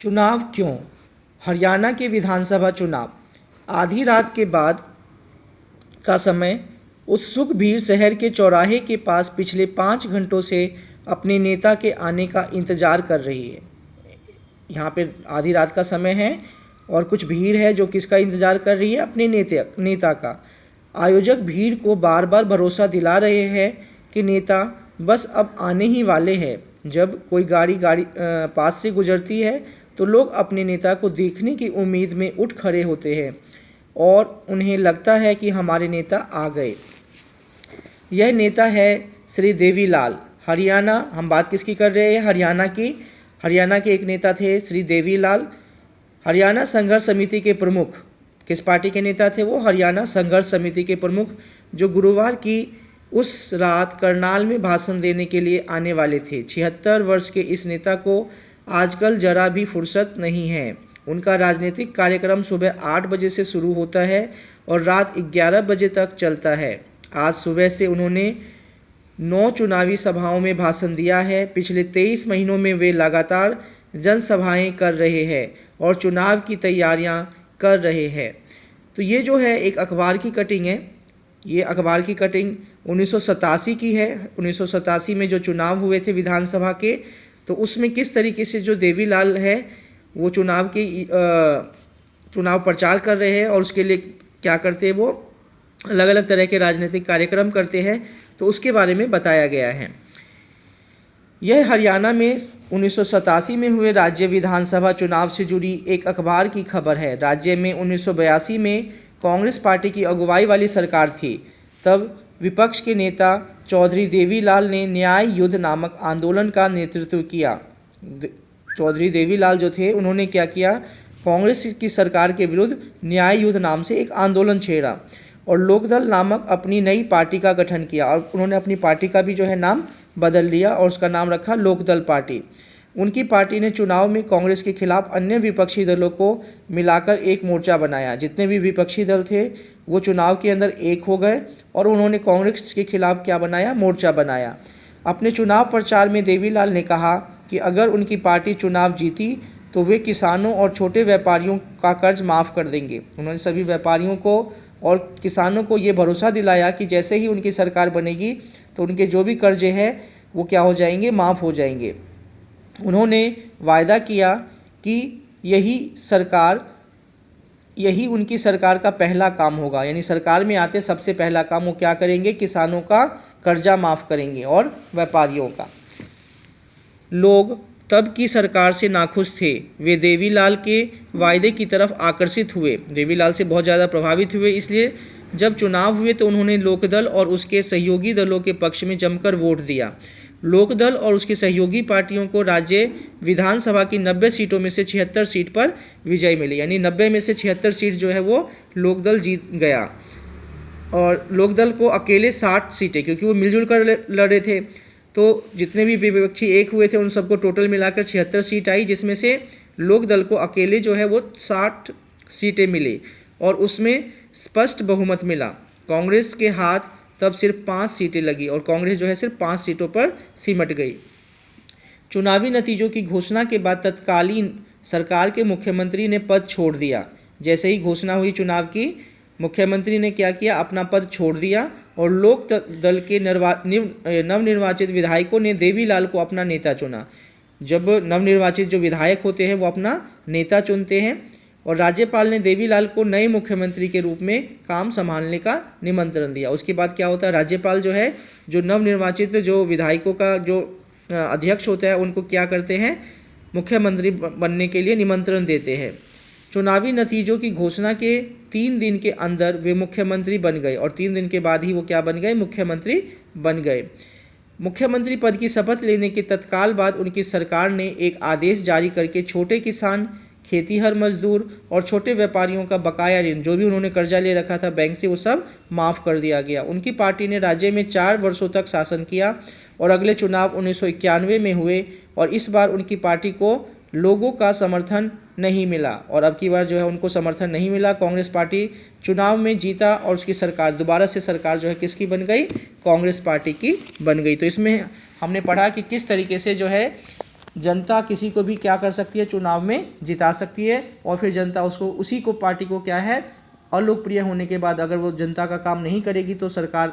चुनाव क्यों? हरियाणा के विधानसभा चुनाव। आधी रात के बाद का समय उत्सुक भीड़ शहर के चौराहे के पास पिछले 5 घंटों से अपने नेता के आने का इंतजार कर रही है। यहाँ पे आधी रात का समय है और कुछ भीड़ है जो किसका इंतजार कर रही है? अपने नेता का। आयोजक भीड़ को बार बार भरोसा दिला रहे हैं कि नेता बस अब आने ही वाले हैं। जब कोई गाड़ी पास से गुजरती है तो लोग अपने नेता को देखने की उम्मीद में उठ खड़े होते हैं और उन्हें लगता है कि हमारे नेता आ गए। यह नेता है श्री देवीलाल। हरियाणा, हम बात किसकी कर रहे हैं? हरियाणा के एक नेता थे श्री देवीलाल। हरियाणा संघर्ष समिति के प्रमुख। किस पार्टी के नेता थे वो? हरियाणा संघर्ष समिति के प्रमुख, जो गुरुवार की उस रात करनाल में भाषण देने के लिए आने वाले थे। 76 वर्ष के इस नेता को आजकल जरा भी फुर्सत नहीं है। उनका राजनीतिक कार्यक्रम सुबह 8 बजे से शुरू होता है और रात 11 बजे तक चलता है। आज सुबह से उन्होंने 9 चुनावी सभाओं में भाषण दिया है। पिछले 23 महीनों में वे लगातार जनसभाएं कर रहे हैं और चुनाव की तैयारियां कर रहे हैं। तो ये जो है एक अखबार की कटिंग है। ये अखबार की कटिंग 1987 की है। 1987 में जो चुनाव हुए थे विधानसभा के, तो उसमें किस तरीके से जो देवीलाल है वो चुनाव प्रचार कर रहे हैं और उसके लिए क्या करते हैं, वो अलग अलग तरह के राजनीतिक कार्यक्रम करते हैं, तो उसके बारे में बताया गया है। यह हरियाणा में 1987 में हुए राज्य विधानसभा चुनाव से जुड़ी एक अखबार की खबर है। राज्य में 1982 में कांग्रेस पार्टी की अगुवाई वाली सरकार थी। तब विपक्ष के नेता चौधरी देवीलाल ने न्याय युद्ध नामक आंदोलन का नेतृत्व किया। चौधरी देवीलाल जो थे, उन्होंने क्या किया? कांग्रेस की सरकार के विरुद्ध न्याय युद्ध नाम से एक आंदोलन छेड़ा और लोकदल नामक अपनी नई पार्टी का गठन किया। और उन्होंने अपनी पार्टी का भी जो है नाम बदल लिया और उसका नाम रखा लोकदल पार्टी। उनकी पार्टी ने चुनाव में कांग्रेस के खिलाफ अन्य विपक्षी दलों को मिलाकर एक मोर्चा बनाया। जितने भी विपक्षी दल थे वो चुनाव के अंदर एक हो गए और उन्होंने कांग्रेस के खिलाफ क्या बनाया? मोर्चा बनाया। अपने चुनाव प्रचार में देवीलाल ने कहा कि अगर उनकी पार्टी चुनाव जीती तो वे किसानों और छोटे व्यापारियों का कर्ज माफ़ कर देंगे। उन्होंने सभी व्यापारियों को और किसानों को ये भरोसा दिलाया कि जैसे ही उनकी सरकार बनेगी तो उनके जो भी कर्जे हैं वो क्या हो जाएंगे? माफ़ हो जाएंगे। उन्होंने वायदा किया कि यही उनकी सरकार का पहला काम होगा। यानी सरकार में आते सबसे पहला काम वो क्या करेंगे? किसानों का कर्जा माफ़ करेंगे और व्यापारियों का। लोग तब की सरकार से नाखुश थे। वे देवीलाल के वायदे की तरफ आकर्षित हुए, देवीलाल से बहुत ज़्यादा प्रभावित हुए। इसलिए जब चुनाव हुए तो उन्होंने लोकदल और उसके सहयोगी दलों के पक्ष में जमकर वोट दिया। लोकदल और उसकी सहयोगी पार्टियों को राज्य विधानसभा की 90 सीटों में से 76 सीट पर विजय मिली। यानी 90 में से 76 सीट जो है वो लोकदल जीत गया और लोकदल को अकेले 60 सीटें, क्योंकि वो मिलजुल कर लड़े थे, तो जितने भी विपक्षी एक हुए थे उन सबको टोटल मिलाकर 76 सीट आई, जिसमें से लोकदल को अकेले जो है वो 60 सीटें मिली और उसमें स्पष्ट बहुमत मिला। कांग्रेस के हाथ तब सिर्फ 5 सीटें लगी और कांग्रेस जो है सिर्फ 5 सीटों पर सिमट गई। चुनावी नतीजों की घोषणा के बाद तत्कालीन सरकार के मुख्यमंत्री ने पद छोड़ दिया। जैसे ही घोषणा हुई चुनाव की, मुख्यमंत्री ने क्या किया? अपना पद छोड़ दिया और लोक दल के नवनिर्वाचित विधायकों ने देवीलाल को अपना नेता चुना। जब नवनिर्वाचित जो विधायक होते हैं वो अपना नेता चुनते हैं और राज्यपाल ने देवीलाल को नए मुख्यमंत्री के रूप में काम संभालने का निमंत्रण दिया। उसके बाद क्या होता है? राज्यपाल जो है जो नवनिर्वाचित जो विधायकों का जो अध्यक्ष होता है उनको क्या करते हैं? मुख्यमंत्री बनने के लिए निमंत्रण देते हैं। चुनावी नतीजों की घोषणा के 3 दिन के अंदर वे मुख्यमंत्री बन गए और 3 दिन के बाद ही वो क्या बन गए? मुख्यमंत्री बन गए। मुख्यमंत्री पद की शपथ लेने के तत्काल बाद उनकी सरकार ने एक आदेश जारी करके छोटे किसान, खेतीहर मजदूर और छोटे व्यापारियों का बकाया ऋण, जो भी उन्होंने कर्जा ले रखा था बैंक से, वो सब माफ़ कर दिया गया। उनकी पार्टी ने राज्य में 4 वर्षों तक शासन किया और अगले चुनाव 1991 में हुए और इस बार उनकी पार्टी को लोगों का समर्थन नहीं मिला और अब की बार जो है उनको समर्थन नहीं मिला। कांग्रेस पार्टी चुनाव में जीता और उसकी सरकार दोबारा से सरकार जो है किसकी बन गई? कांग्रेस पार्टी की बन गई। तो इसमें हमने पढ़ा कि किस तरीके से जो है जनता किसी को भी क्या कर सकती है, चुनाव में जिता सकती है, और फिर जनता उसको, उसी को पार्टी को क्या है, अलोकप्रिय होने के बाद अगर वो जनता का काम नहीं करेगी तो सरकार